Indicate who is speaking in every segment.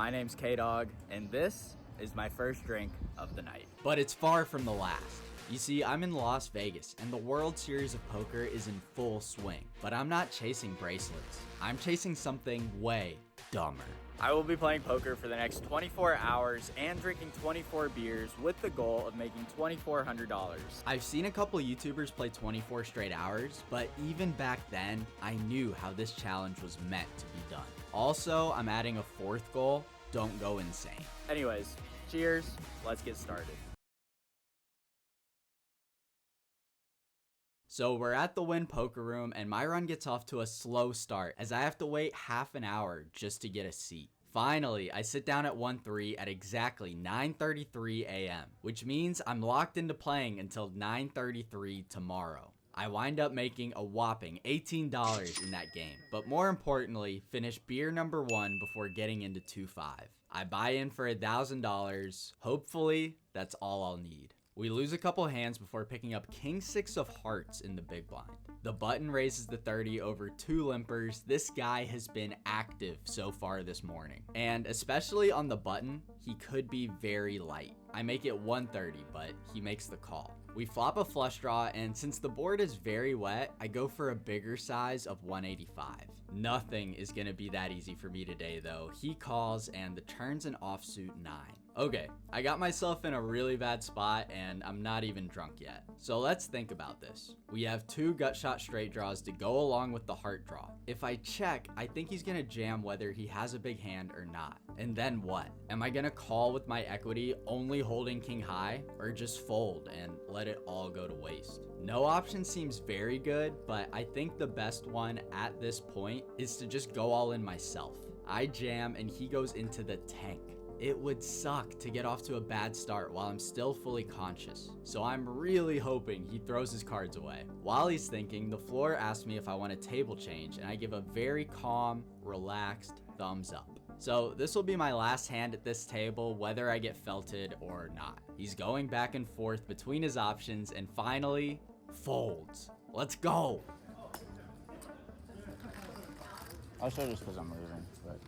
Speaker 1: My name's KDog, and this is my first drink of the night.
Speaker 2: But it's far from the last. You see, I'm in Las Vegas, and the World Series of Poker is in full swing. But I'm not chasing bracelets. I'm chasing something way dumber.
Speaker 1: I will be playing poker for the next 24 hours and drinking 24 beers with the goal of making $2,400.
Speaker 2: I've seen a couple YouTubers play 24 straight hours, but even back then, I knew how this challenge was meant to be done. Also, I'm adding a fourth goal: don't go insane.
Speaker 1: Anyways, cheers, let's get started.
Speaker 2: So we're at the Wynn poker room, and my run gets off to a slow start as I have to wait half an hour just to get a seat. Finally, I sit down at 1-3 at exactly 9:33 a.m., which means I'm locked into playing until 9:33 tomorrow. I wind up making a whopping $18 in that game, but more importantly, finish beer number 1 before getting into 2-5. I buy in for $1,000. Hopefully, that's all I'll need. We lose a couple hands before picking up King 6 of hearts in the big blind. The button raises the 30 over 2 limpers. This guy has been active so far this morning. And especially on the button, he could be very light. I make it 130, but he makes the call. We flop a flush draw, and since the board is very wet, I go for a bigger size of 185. Nothing is gonna be that easy for me today though. He calls and the turn's an offsuit 9. Okay, I got myself in a really bad spot and I'm not even drunk yet. So let's think about this. We have 2 gut shot straight draws to go along with the heart draw. If I check, I think he's gonna jam whether he has a big hand or not. And then what? Am I gonna call with my equity only holding king high, or just fold and let it all go to waste? No option seems very good, but I think the best one at this point is to just go all in myself. I jam and he goes into the tank. It would suck to get off to a bad start while I'm still fully conscious, so I'm really hoping he throws his cards away. While he's thinking, the floor asks me if I want a table change, and I give a very calm, relaxed thumbs up. So this will be my last hand at this table, whether I get felted or not. He's going back and forth between his options and finally folds. Let's go.
Speaker 1: I'll show just because I'm leaving, but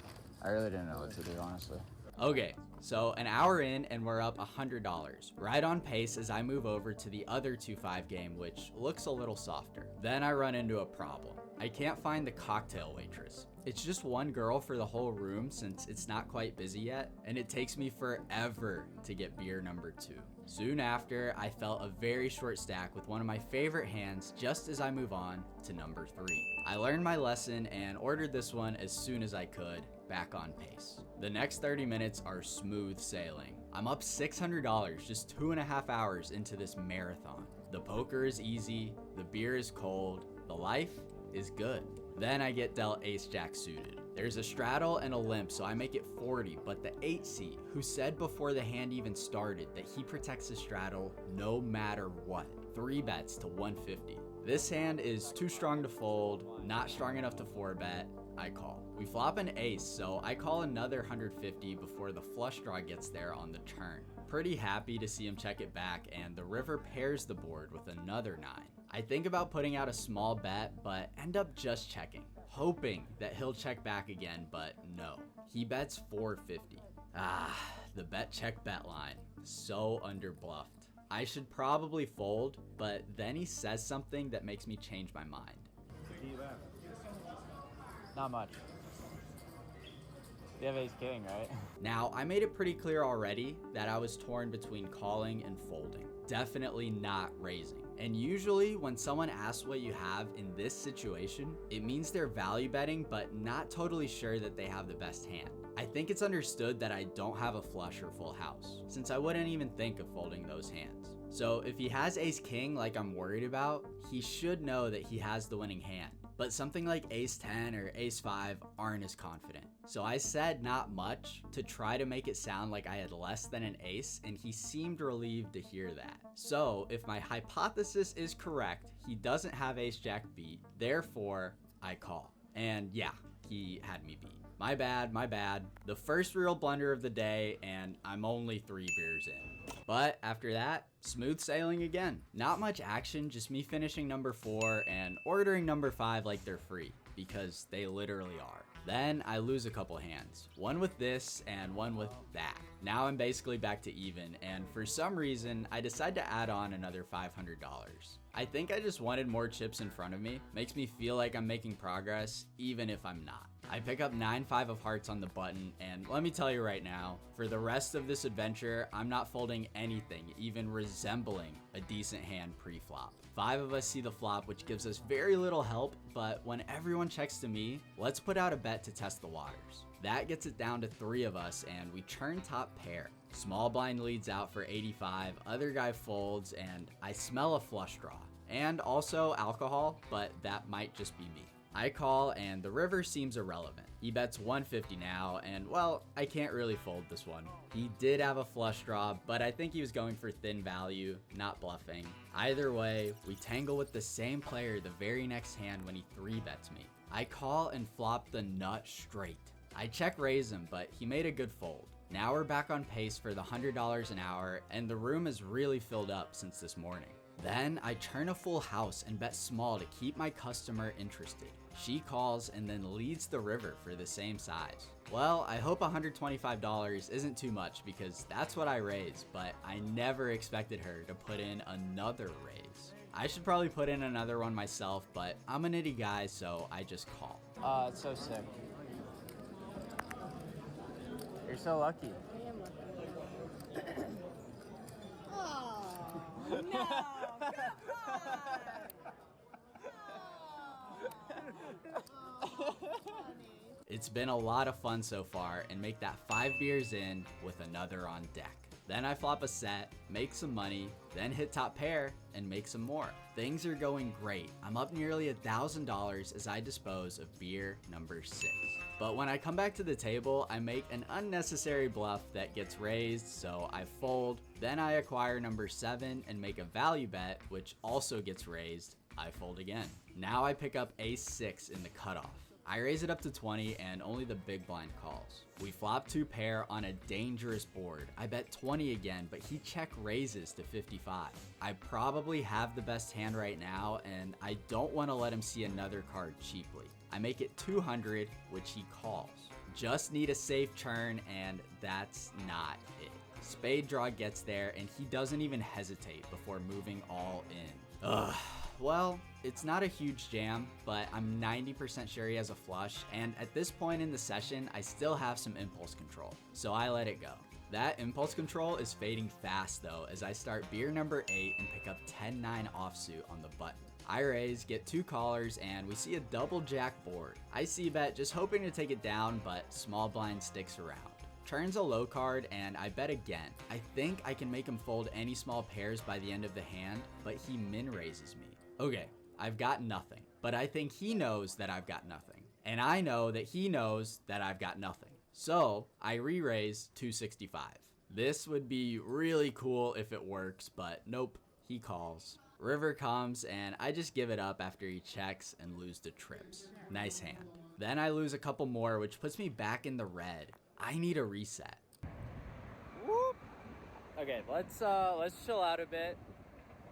Speaker 1: I really didn't know what to do, honestly.
Speaker 2: Okay, so an hour in and we're up $100, right on pace as I move over to the other 2-5 game, which looks a little softer. Then I run into a problem. I can't find the cocktail waitress. It's just one girl for the whole room since it's not quite busy yet, and it takes me forever to get beer number 2. Soon after, I felt a very short stack with one of my favorite hands just as I move on to number 3. I learned my lesson and ordered this one as soon as I could, back on pace. The next 30 minutes are smooth sailing. I'm up $600 just 2.5 hours into this marathon. The poker is easy, the beer is cold, the life is good. Then I get dealt ace-jack suited. There's a straddle and a limp, so I make it 40, but the 8C, who said before the hand even started that he protects his straddle no matter what, 3 bets to 150. This hand is too strong to fold, not strong enough to 4-bet, I call. We flop an ace, so I call another 150 before the flush draw gets there on the turn. Pretty happy to see him check it back, and the river pairs the board with another 9. I think about putting out a small bet, but end up just checking, hoping that he'll check back again, but no. He bets 450. The bet check bet line. So underbluffed. I should probably fold, but then he says something that makes me change my mind.
Speaker 1: Not much. You have ace king, right?
Speaker 2: Now, I made it pretty clear already that I was torn between calling and folding. Definitely not raising. And usually when someone asks what you have in this situation, it means they're value betting but not totally sure that they have the best hand. I think it's understood that I don't have a flush or full house, since I wouldn't even think of folding those hands. So if he has ace king like I'm worried about, he should know that he has the winning hand. But something like ace 10 or ace 5 aren't as confident. So I said not much to try to make it sound like I had less than an ace, and he seemed relieved to hear that. So if my hypothesis is correct, he doesn't have ace jack beat, therefore I call. And yeah, he had me beat. My bad. The first real blunder of the day, and I'm only 3 beers in. But after that, smooth sailing again. Not much action, just me finishing number 4 and ordering number 5 like they're free, because they literally are. Then I lose a couple hands, one with this and one with that. Now I'm basically back to even, and for some reason, I decide to add on another $500. I think I just wanted more chips in front of me. Makes me feel like I'm making progress, even if I'm not. I pick up 9-5 of hearts on the button, and let me tell you right now, for the rest of this adventure, I'm not folding anything even resembling a decent hand pre-flop. 5 of us see the flop, which gives us very little help, but when everyone checks to me, let's put out a bet to test the waters. That gets it down to 3 of us, and we turn top pair. Small blind leads out for 85, other guy folds, and I smell a flush draw. And also alcohol, but that might just be me. I call, and the river seems irrelevant. He bets 150 now, and well, I can't really fold this one. He did have a flush draw, but I think he was going for thin value, not bluffing. Either way, we tangle with the same player the very next hand when he 3-bets me. I call and flop the nut straight. I check raise him, but he made a good fold. Now we're back on pace for the $100 an hour, and the room is really filled up since this morning. Then I turn a full house and bet small to keep my customer interested. She calls and then leads the river for the same size. Well, I hope $125 isn't too much because that's what I raised, but I never expected her to put in another raise. I should probably put in another one myself, but I'm a nitty guy, so I just call.
Speaker 1: It's so sick. You're so lucky.
Speaker 3: I am lucky. Oh, no, come on.
Speaker 2: It's been a lot of fun so far, and make that 5 beers in with another on deck. Then I flop a set, make some money, then hit top pair, and make some more. Things are going great. I'm up nearly $1,000 as I dispose of beer number 6. But when I come back to the table, I make an unnecessary bluff that gets raised, so I fold. Then I acquire number 7 and make a value bet, which also gets raised. I fold again. Now I pick up ace 6 in the cutoff. I raise it up to 20 and only the big blind calls. We flop 2 pair on a dangerous board. I bet 20 again, but he check raises to 55. I probably have the best hand right now, and I don't want to let him see another card cheaply. I make it 200, which he calls. Just need a safe turn, and that's not it. Spade draw gets there, and he doesn't even hesitate before moving all in. Ugh. Well, it's not a huge jam, but I'm 90% sure he has a flush, and at this point in the session, I still have some impulse control, so I let it go. That impulse control is fading fast though, as I start beer number 8 and pick up 10-9 offsuit on the button. I raise, get 2 callers, and we see a double jack board. I c-bet, just hoping to take it down, but small blind sticks around. Turns a low card, and I bet again. I think I can make him fold any small pairs by the end of the hand, but he min raises me. Okay, I've got nothing, but I think he knows that I've got nothing. And I know that he knows that I've got nothing. So I re-raise 265. This would be really cool if it works, but nope, he calls. River comes, and I just give it up after he checks and lose to trips. Nice hand. Then I lose a couple more, which puts me back in the red. I need a reset.
Speaker 1: Whoop. Okay, let's chill out a bit.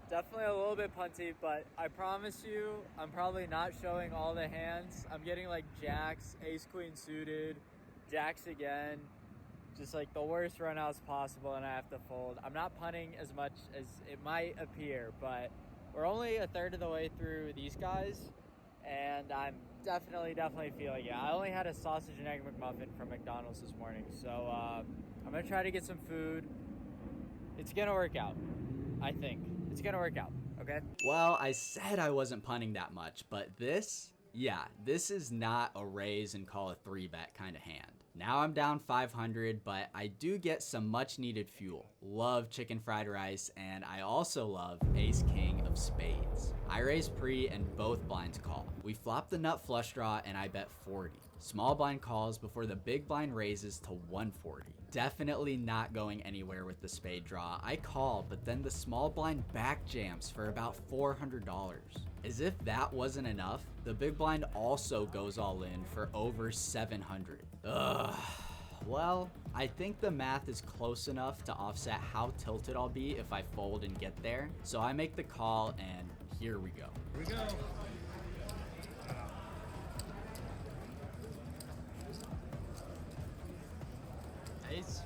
Speaker 1: Definitely a little bit punty, but I promise you, I'm probably not showing all the hands. I'm getting like jacks, ace queen suited, jacks again, just like the worst runouts possible, and I have to fold. I'm not punting as much as it might appear, but we're only a third of the way through these guys, and I'm definitely feeling it. I only had a sausage and egg McMuffin from McDonald's this morning, so I'm gonna try to get some food. It's gonna work out, I think. It's gonna work out, okay?
Speaker 2: Well, I said I wasn't punting that much, but this is not a raise and call a 3-bet kind of hand. Now I'm down 500, but I do get some much needed fuel. Love chicken fried rice, and I also love ace king of spades. I raise pre and both blinds call. We flop the nut flush draw and I bet 40. Small blind calls before the big blind raises to 140. Definitely not going anywhere with the spade draw. I call, but then the small blind back jams for about $400. As if that wasn't enough, the big blind also goes all in for over 700. Ugh. Well, I think the math is close enough to offset how tilted I'll be if I fold and get there. So I make the call, and here we go.
Speaker 4: Here we go.
Speaker 1: ace?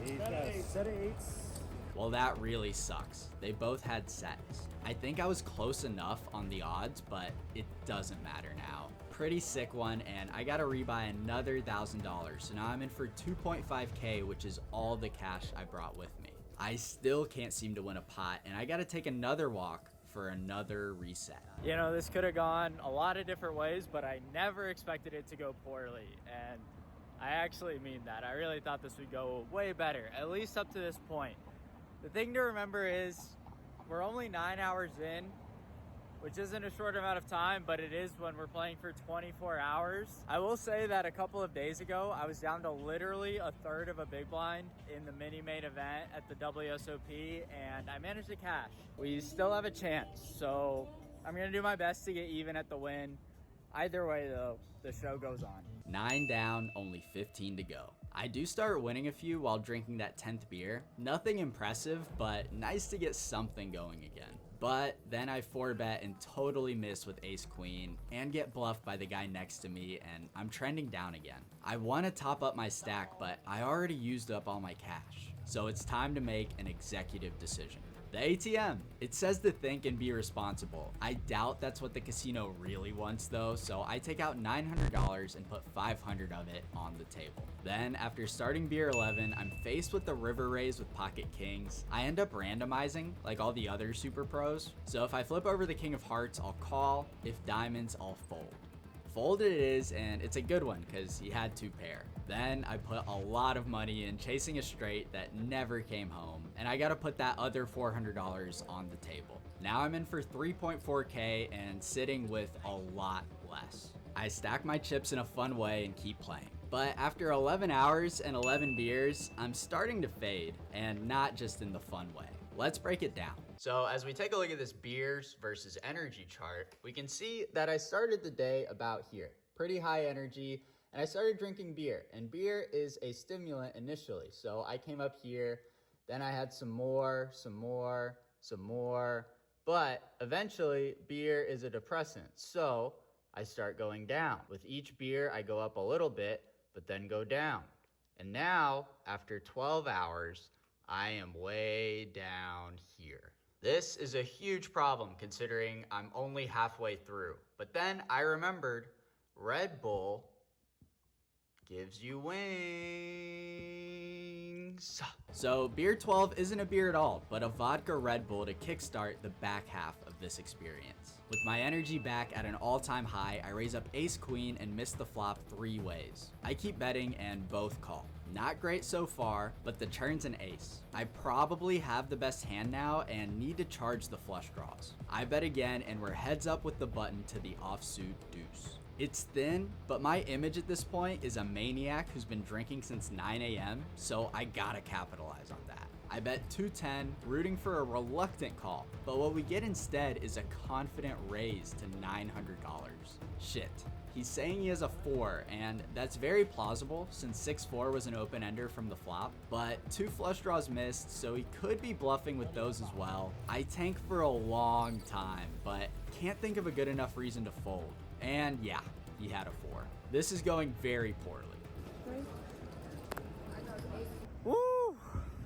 Speaker 4: He's got a set of eights.
Speaker 2: Well, that really sucks. They both had sets. I think I was close enough on the odds, but it doesn't matter now. Pretty sick one, and I gotta rebuy another $1,000. So now I'm in for 2.5K, which is all the cash I brought with me. I still can't seem to win a pot, and I gotta take another walk for another reset.
Speaker 1: You know, this could have gone a lot of different ways, but I never expected it to go poorly. And I actually mean that. I really thought this would go way better, at least up to this point. The thing to remember is we're only 9 hours in, which isn't a short amount of time, but it is when we're playing for 24 hours. I will say that a couple of days ago, I was down to literally a third of a big blind in the mini main event at the WSOP, and I managed to cash. We still have a chance, so I'm gonna do my best to get even at the win. Either way though, the show goes on.
Speaker 2: 9 down, only 15 to go. I do start winning a few while drinking that 10th beer. Nothing impressive, but nice to get something going again. But then I 4-bet and totally miss with ace queen and get bluffed by the guy next to me, and I'm trending down again. I want to top up my stack, but I already used up all my cash. So it's time to make an executive decision. The ATM. It says to think and be responsible. I doubt that's what the casino really wants though, so I take out $900 and put 500 of it on the table. Then after starting beer 11, I'm faced with the river raise with pocket kings. I end up randomizing like all the other super pros. So if I flip over the king of hearts, I'll call. If diamonds, I'll fold. Folded it is, and it's a good one because he had 2 pair. Then I put a lot of money in chasing a straight that never came home, and I gotta put that other $400 on the table. Now I'm in for 3.4K and sitting with a lot less. I stack my chips in a fun way and keep playing. But after 11 hours and 11 beers, I'm starting to fade, and not just in the fun way. Let's break it down. So as we take a look at this beers versus energy chart, we can see that I started the day about here. Pretty high energy, and I started drinking beer. And beer is a stimulant initially. So I came up here, then I had some more, but eventually beer is a depressant. So I start going down. With each beer, I go up a little bit, but then go down. And now, after 12 hours, I am way down here. This is a huge problem considering I'm only halfway through. But then I remembered Red Bull gives you wings. So beer 12 isn't a beer at all, but a vodka Red Bull to kickstart the back half of this experience. With my energy back at an all-time high, I raise up ace queen and miss the flop 3 ways. I keep betting and both call. Not great so far, but the turn's an ace. I probably have the best hand now and need to charge the flush draws. I bet again and we're heads up with the button to the offsuit deuce. It's thin, but my image at this point is a maniac who's been drinking since 9 a.m., so I gotta capitalize on that. I bet 210, rooting for a reluctant call, but what we get instead is a confident raise to $900. Shit. He's saying he has a 4, and that's very plausible since 6-4 was an open-ender from the flop, but 2 flush draws missed, so he could be bluffing with those as well. I tank for a long time, but can't think of a good enough reason to fold. And yeah, he had a 4. This is going very poorly.
Speaker 1: Woo!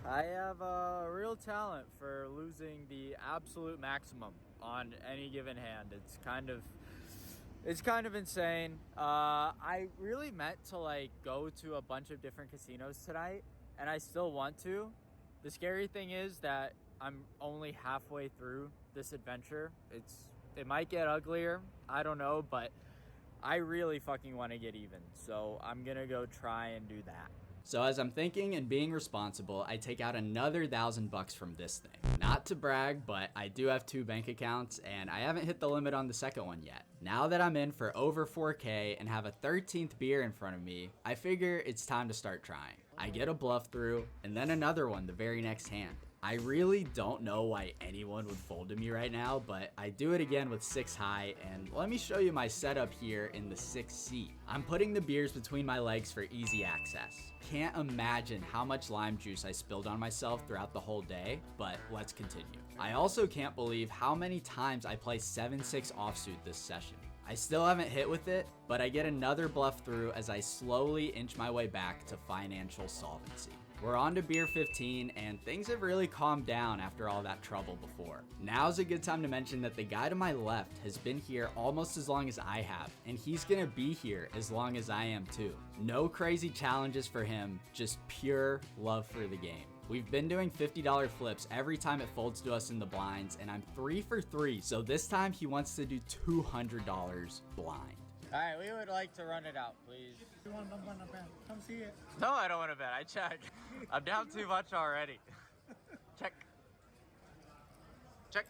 Speaker 1: I have a real talent for losing the absolute maximum on any given hand. It's kind of insane. I really meant to go to a bunch of different casinos tonight, and I still want to. The scary thing is that I'm only halfway through this adventure. It might get uglier, I don't know, but I really fucking want to get even. So I'm gonna go try and do that.
Speaker 2: So as I'm thinking and being responsible, I take out another $1,000 from this thing. Not to brag, but I do have 2 bank accounts and I haven't hit the limit on the second one yet. Now that I'm in for over 4K and have a 13th beer in front of me, I figure it's time to start trying. I get a bluff through and then another one the very next hand. I really don't know why anyone would fold to me right now, but I do it again with 6 high, and let me show you my setup here in the 6th seat. I'm putting the beers between my legs for easy access. Can't imagine how much lime juice I spilled on myself throughout the whole day, but let's continue. I also can't believe how many times I play 7-6 offsuit this session. I still haven't hit with it, but I get another bluff through as I slowly inch my way back to financial solvency. We're on to beer 15, and things have really calmed down after all that trouble before. Now's a good time to mention that the guy to my left has been here almost as long as I have, and he's gonna be here as long as I am too. No crazy challenges for him, just pure love for the game. We've been doing $50 flips every time it folds to us in the blinds, and I'm 3 for 3, so this time he wants to do $200 blind.
Speaker 1: All right, we would like to run it out, please.
Speaker 4: You want to bet? Come see it.
Speaker 1: No, I don't want to bet. I check. I'm down too much already. Check. Check.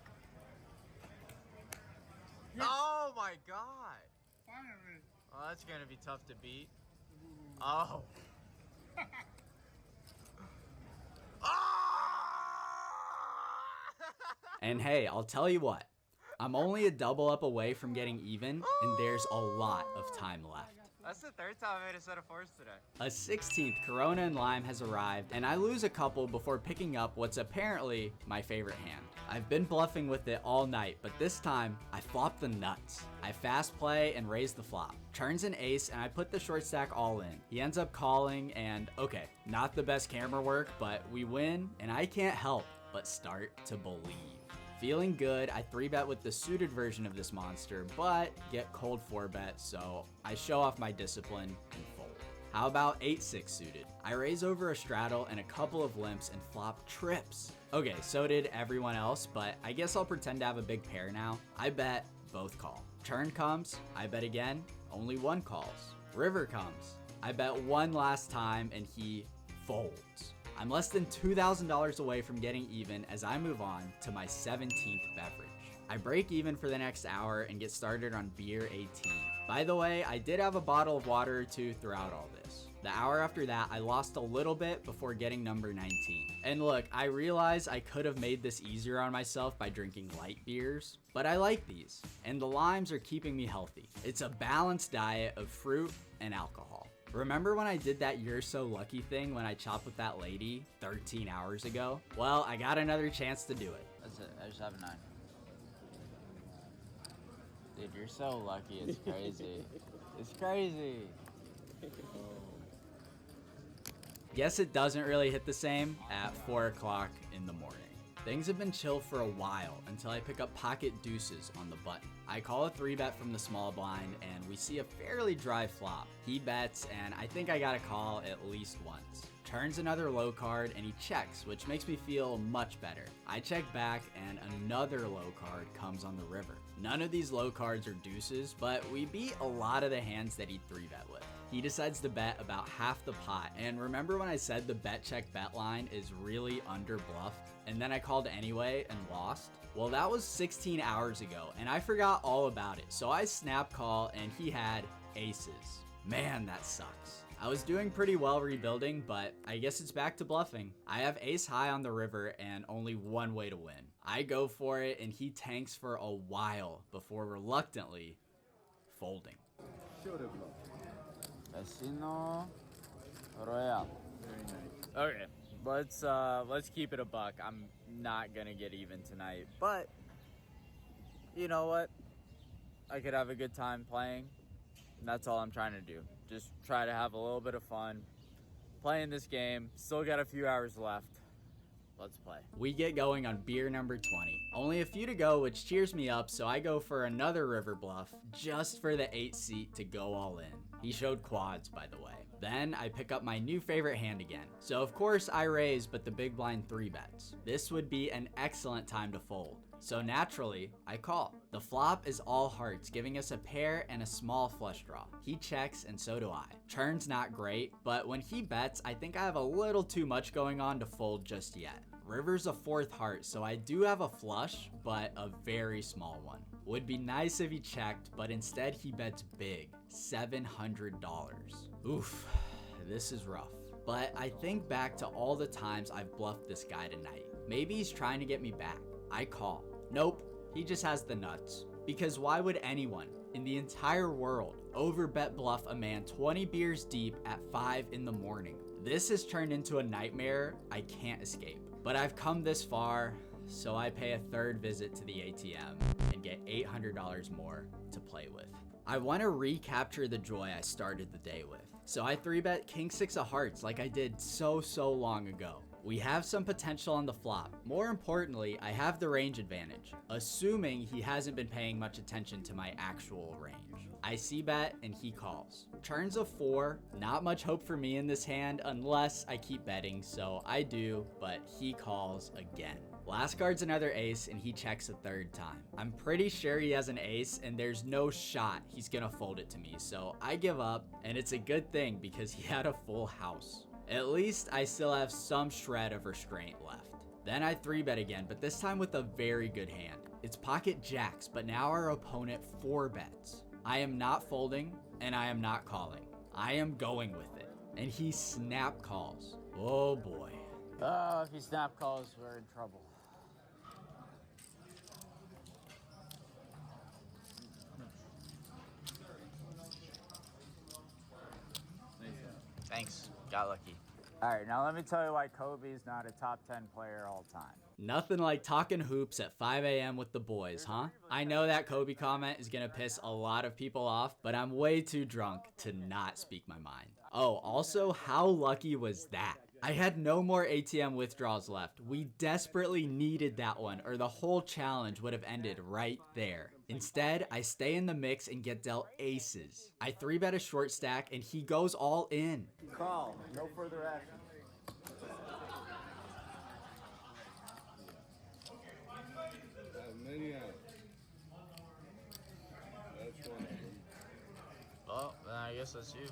Speaker 1: Yes. Oh my God.
Speaker 4: Finally.
Speaker 1: Oh, that's gonna be tough to beat. Oh.
Speaker 2: And hey, I'll tell you what, I'm only a double up away from getting even, and there's a lot of time left.
Speaker 1: That's the third time I made a set of fours today.
Speaker 2: A 16th Corona and Lime has arrived, and I lose a couple before picking up what's apparently my favorite hand. I've been bluffing with it all night, but this time, I flop the nuts. I fast play and raise the flop. Turns an ace, and I put the short stack all in. He ends up calling, and okay, not the best camera work, but we win, and I can't help but start to believe. Feeling good, I 3-bet with the suited version of this monster, but get cold 4-bet, so I show off my discipline and fold. How about 8-6 suited? I raise over a straddle and a couple of limps and flop trips. Okay, so did everyone else, but I guess I'll pretend to have a big pair now. I bet, both call. Turn comes, I bet again, only one calls. River comes, I bet one last time and he folds. I'm less than $2,000 away from getting even as I move on to my 17th beverage. I break even for the next hour and get started on beer 18. By the way, I did have a bottle of water or two throughout all this. The hour after that, I lost a little bit before getting number 19. And look, I realize I could have made this easier on myself by drinking light beers, but I like these, and the limes are keeping me healthy. It's a balanced diet of fruit and alcohol. Remember when I did that "you're so lucky" thing when I chopped with that lady 13 hours ago? Well, I got another chance to do it.
Speaker 1: That's it. I just have a 9. Dude, you're so lucky. It's crazy. It's crazy.
Speaker 2: Guess it doesn't really hit the same at 4 o'clock in the morning. Things have been chill for a while until I pick up pocket deuces on the button. I call a 3-bet from the small blind and we see a fairly dry flop. He bets and I think I got a call at least once. Turns another low card and he checks, which makes me feel much better. I check back and another low card comes on the river. None of these low cards are deuces, but we beat a lot of the hands that he 3-bet with. He decides to bet about half the pot, and remember when I said the bet check bet line is really under bluffed, and then I called anyway and lost? Well, that was 16 hours ago, and I forgot all about it, so I snap call and he had aces. Man, that sucks. I was doing pretty well rebuilding, but I guess it's back to bluffing. I have ace high on the river and only one way to win. I go for it and he tanks for a while before reluctantly folding.
Speaker 1: Vecino Royal.
Speaker 4: Very nice.
Speaker 1: Okay, let's keep it a buck. I'm not gonna get even tonight, but you know what? I could have a good time playing. And that's all I'm trying to do. Just try to have a little bit of fun playing this game. Still got a few hours left. Let's play.
Speaker 2: We get going on beer number 20. Only a few to go, which cheers me up, so I go for another river bluff just for the 8 seat to go all in. He showed quads, by the way. Then I pick up my new favorite hand again. So of course I raise, but the big blind 3-bets. This would be an excellent time to fold. So naturally, I call. The flop is all hearts, giving us a pair and a small flush draw. He checks and so do I. Turn's not great, but when he bets, I think I have a little too much going on to fold just yet. River's a 4th heart, so I do have a flush, but a very small one. Would be nice if he checked, but instead he bets big, $700. Oof, this is rough. But I think back to all the times I've bluffed this guy tonight. Maybe he's trying to get me back. I call. Nope, he just has the nuts. Because why would anyone in the entire world overbet bluff a man 20 beers deep at 5 in the morning? This has turned into a nightmare I can't escape. But I've come this far, so I pay a 3rd visit to the ATM and get $800 more to play with. I want to recapture the joy I started the day with. So I 3-bet king 6 of hearts like I did so long ago. We have some potential on the flop. More importantly, I have the range advantage, assuming he hasn't been paying much attention to my actual range. I c-bet and he calls. Turns of 4, not much hope for me in this hand unless I keep betting, so I do, but he calls again. Last card's another ace and he checks a third time. I'm pretty sure he has an ace and there's no shot he's gonna fold it to me, so I give up, and it's a good thing because he had a full house. At least I still have some shred of restraint left. Then I 3-bet again, but this time with a very good hand. It's pocket jacks, but now our opponent 4-bets. I am not folding and I am not calling. I am going with it. And he snap calls. Oh boy.
Speaker 1: Oh, if he snap calls, we're in trouble. Thanks. Got lucky. All right, now let me tell you why Kobe's not a top 10 player all time.
Speaker 2: Nothing like talking hoops at 5 a.m. with the boys, huh? I know that Kobe comment is gonna piss a lot of people off, but I'm way too drunk to not speak my mind. Oh, also, how lucky was that? I had no more ATM withdrawals left. We desperately needed that one, or the whole challenge would have ended right there. Instead, I stay in the mix and get dealt aces. I 3-bet a short stack and he goes all in.
Speaker 1: Call. No further action. Well, then I guess that's you.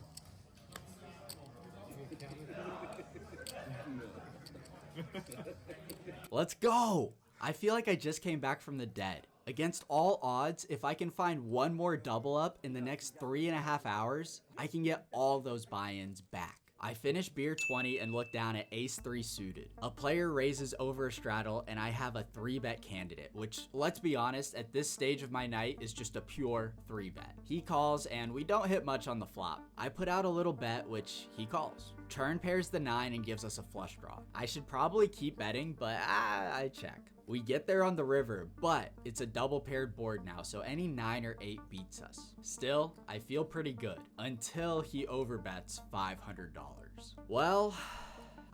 Speaker 2: Let's go! I feel like I just came back from the dead. Against all odds, if I can find one more double up in the next 3.5 hours, I can get all those buy-ins back. I finish beer 20 and look down at ace 3 suited. A player raises over a straddle and I have a 3-bet candidate, which, let's be honest, at this stage of my night is just a pure 3-bet. He calls and we don't hit much on the flop. I put out a little bet, which he calls. Turn pairs the 9 and gives us a flush draw. I should probably keep betting, but I check. We get there on the river, but it's a double paired board now, so any 9 or 8 beats us. Still, I feel pretty good until he overbets $500. Well,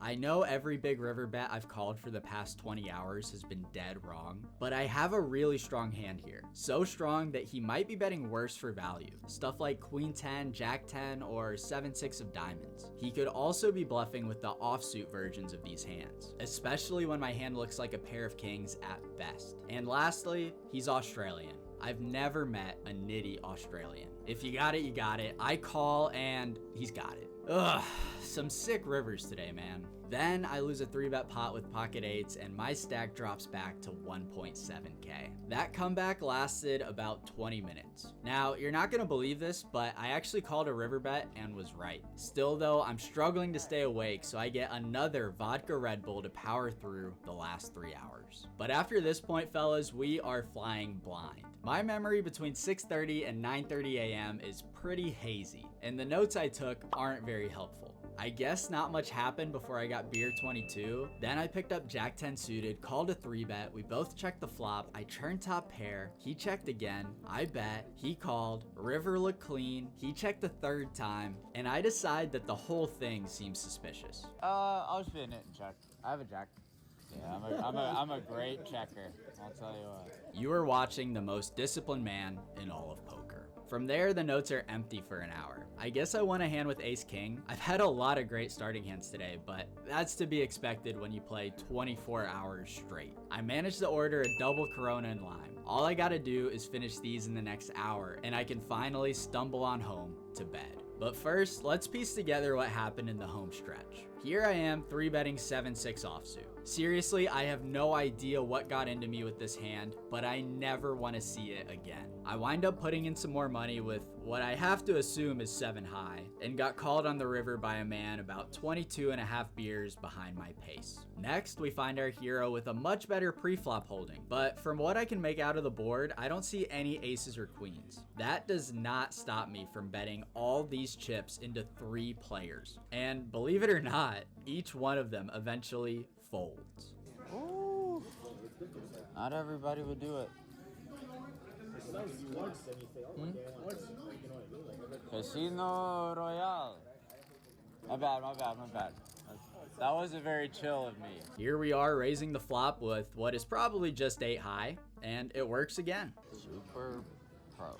Speaker 2: I know every big river bet I've called for the past 20 hours has been dead wrong, but I have a really strong hand here. So strong that he might be betting worse for value. Stuff like queen 10, jack 10, or 7-6 of diamonds. He could also be bluffing with the offsuit versions of these hands, especially when my hand looks like a pair of kings at best. And lastly, he's Australian. I've never met a nitty Australian. If you got it, you got it. I call and he's got it. Ugh, some sick rivers today, man. Then I lose a 3-bet pot with pocket 8s and my stack drops back to 1.7k. That comeback lasted about 20 minutes. Now, you're not gonna believe this, but I actually called a river bet and was right. Still though, I'm struggling to stay awake, so I get another vodka Red Bull to power through the last 3 hours. But after this point, fellas, we are flying blind. My memory between 6:30 and 9:30 a.m. is pretty hazy, and the notes I took aren't very helpful. I guess not much happened before I got beer 22. Then I picked up jack 10 suited, called a 3-bet. We both checked the flop. I turned top pair. He checked again. I bet. He called. River looked clean. He checked the 3rd time. And I decide that the whole thing seems suspicious.
Speaker 1: I'll just be in it and check. I have a jack. Yeah, I'm a great checker. I'll tell you what.
Speaker 2: You are watching the most disciplined man in all of poker. From there, the notes are empty for an hour. I guess I won a hand with ace king. I've had a lot of great starting hands today, but that's to be expected when you play 24 hours straight. I managed to order a double Corona and lime. All I gotta do is finish these in the next hour, and I can finally stumble on home to bed. But first, let's piece together what happened in the home stretch. Here I am 3-betting 7-6 offsuit. Seriously, I have no idea what got into me with this hand, but I never want to see it again. I wind up putting in some more money with what I have to assume is 7 high, and got called on the river by a man about 22.5 beers behind my pace. Next, we find our hero with a much better pre-flop holding, but from what I can make out of the board, I don't see any aces or queens. That does not stop me from betting all these chips into 3 players. And believe it or not, each one of them eventually folds.
Speaker 1: Ooh. Not everybody would do it. Casino Royale. My bad. That wasn't very chill of me.
Speaker 2: Here we are raising the flop with what is probably just 8 high, and it works again.
Speaker 1: Super pro.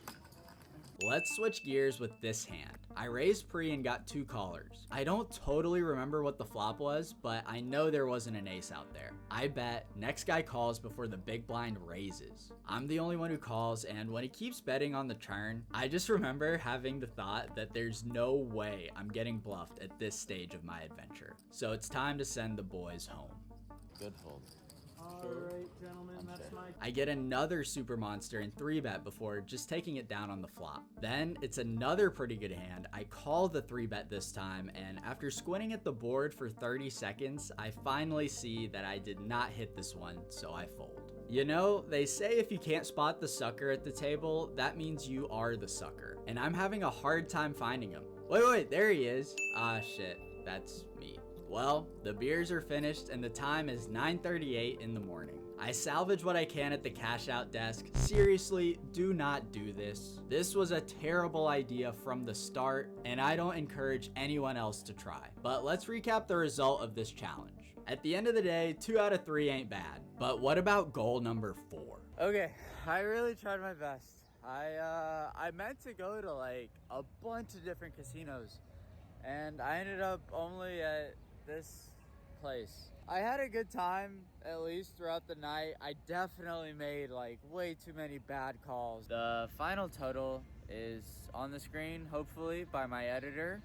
Speaker 2: Let's switch gears with this hand. I raised pre and got 2 callers. I don't totally remember what the flop was, but I know there wasn't an ace out there. I bet, next guy calls before the big blind raises. I'm the only one who calls, and when he keeps betting on the turn, I just remember having the thought that there's no way I'm getting bluffed at this stage of my adventure. So it's time to send the boys home.
Speaker 1: Good fold.
Speaker 4: Alright, gentlemen, that's my...
Speaker 2: I get another super monster and 3-bet before just taking it down on the flop. Then it's another pretty good hand. I call the 3-bet this time, and after squinting at the board for 30 seconds, I finally see that I did not hit this one, so I fold. You know, they say if you can't spot the sucker at the table, that means you are the sucker. And I'm having a hard time finding him. Wait, there he is. Ah, shit, that's me. Well, the beers are finished and the time is 9:38 in the morning. I salvage what I can at the cash out desk. Seriously, do not do this. This was a terrible idea from the start, and I don't encourage anyone else to try. But let's recap the result of this challenge. At the end of the day, 2 out of 3 ain't bad. But what about goal number 4?
Speaker 1: Okay, I really tried my best. I meant to go to like a bunch of different casinos, and I ended up only at this place. I had a good time, at least throughout the night. I definitely made like way too many bad calls. The final total is on the screen, hopefully, by my editor,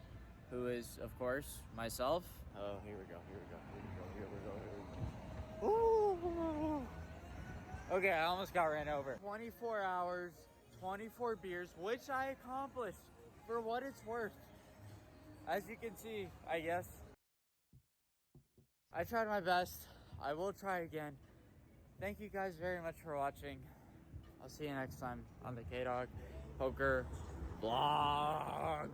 Speaker 1: who is, of course, myself. Oh, here we go. Ooh. Okay, I almost got ran over. 24 hours, 24 beers, which I accomplished for what it's worth. As you can see, I guess. I tried my best. I will try again. Thank you guys very much for watching. I'll see you next time on the KDog Poker Vlog.